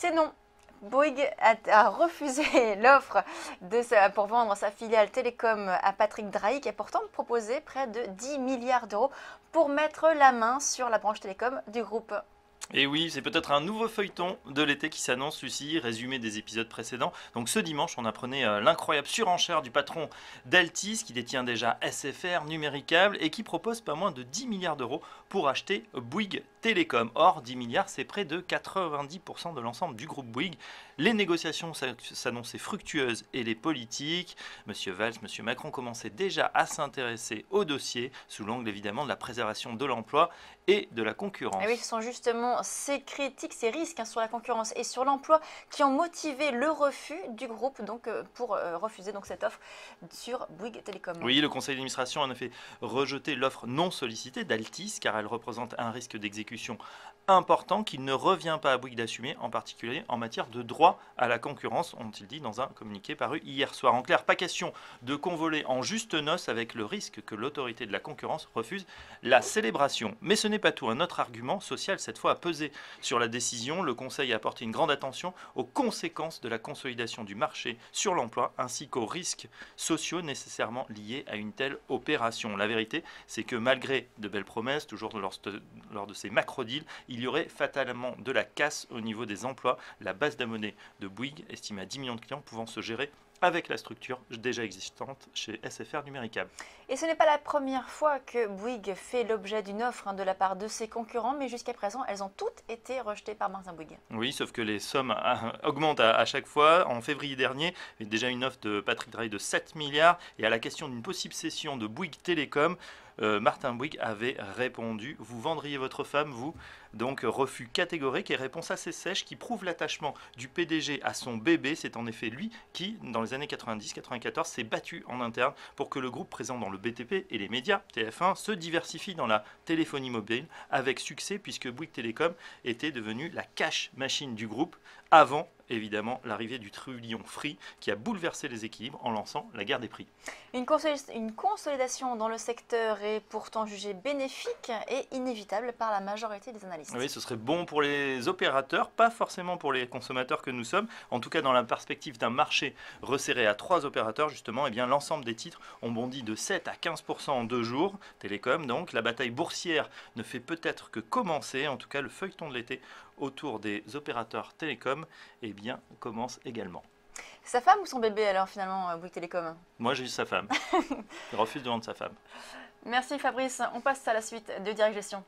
C'est non. Bouygues a refusé l'offre pour vendre sa filiale télécom à Patrick Drahi, qui a pourtant proposé près de 10 milliards d'euros pour mettre la main sur la branche télécom du groupe. Et oui, c'est peut-être un nouveau feuilleton de l'été qui s'annonce, Lucie, résumé des épisodes précédents. Donc ce dimanche, on apprenait l'incroyable surenchère du patron d'Altis, qui détient déjà SFR, Numéricable, et qui propose pas moins de 10 milliards d'euros pour acheter Bouygues Télécom. Or, 10 milliards, c'est près de 90% de l'ensemble du groupe Bouygues. Les négociations s'annonçaient fructueuses et les politiques, M. Valls, M. Macron, commençaient déjà à s'intéresser au dossier, sous l'angle évidemment de la préservation de l'emploi et de la concurrence. Et oui, ce sont justement ces critiques, ces risques sur la concurrence et sur l'emploi qui ont motivé le refus du groupe pour refuser cette offre sur Bouygues Télécom. Oui, le conseil d'administration a en effet rejeté l'offre non sollicitée d'Altis car elle représente un risque d'exécution important qu'il ne revient pas à Bouygues d'assumer, en particulier en matière de droit à la concurrence, ont-ils dit dans un communiqué paru hier soir. En clair, pas question de convoler en juste noces avec le risque que l'autorité de la concurrence refuse la célébration. Mais ce n'est pas tout. Un autre argument social, cette fois, a pesé sur la décision. Le Conseil a apporté une grande attention aux conséquences de la consolidation du marché sur l'emploi ainsi qu'aux risques sociaux nécessairement liés à une telle opération. La vérité, c'est que malgré de belles promesses, toujours lors de ces macro-deals, il y aurait fatalement de la casse au niveau des emplois. La base d'abonnés de Bouygues, estimée à 10 millions de clients, pouvant se gérer avec la structure déjà existante chez SFR Numéricable. Et ce n'est pas la première fois que Bouygues fait l'objet d'une offre de la part de ses concurrents, mais jusqu'à présent, elles ont toutes été rejetées par Martin Bouygues. Oui, sauf que les sommes augmentent à chaque fois. En février dernier, il y a déjà une offre de Patrick Drahi de 7 milliards. Et à la question d'une possible cession de Bouygues Télécom, Martin Bouygues avait répondu « Vous vendriez votre femme, vous ?» Donc refus catégorique et réponse assez sèche qui prouve l'attachement du PDG à son bébé. C'est en effet lui qui, dans les années 90-94, s'est battu en interne pour que le groupe présent dans le BTP et les médias, TF1, se diversifie dans la téléphonie mobile avec succès puisque Bouygues Télécom était devenu la cash machine du groupe avant évidemment l'arrivée du trublion Free qui a bouleversé les équilibres en lançant la guerre des prix. Une consolidation dans le secteur est pourtant jugée bénéfique et inévitable par la majorité des analystes. Oui, ce serait bon pour les opérateurs, pas forcément pour les consommateurs que nous sommes. En tout cas, dans la perspective d'un marché resserré à 3 opérateurs, justement, eh bien, l'ensemble des titres ont bondi de 7 à 15% en 2 jours. Télécom, donc, la bataille boursière ne fait peut-être que commencer. En tout cas, le feuilleton de l'été autour des opérateurs télécom, eh bien, commence également. Sa femme ou son bébé alors finalement, Bouygues Télécom? Moi, j'ai eu sa femme. Il refuse de vendre sa femme. Merci Fabrice, on passe à la suite de Direct Gestion.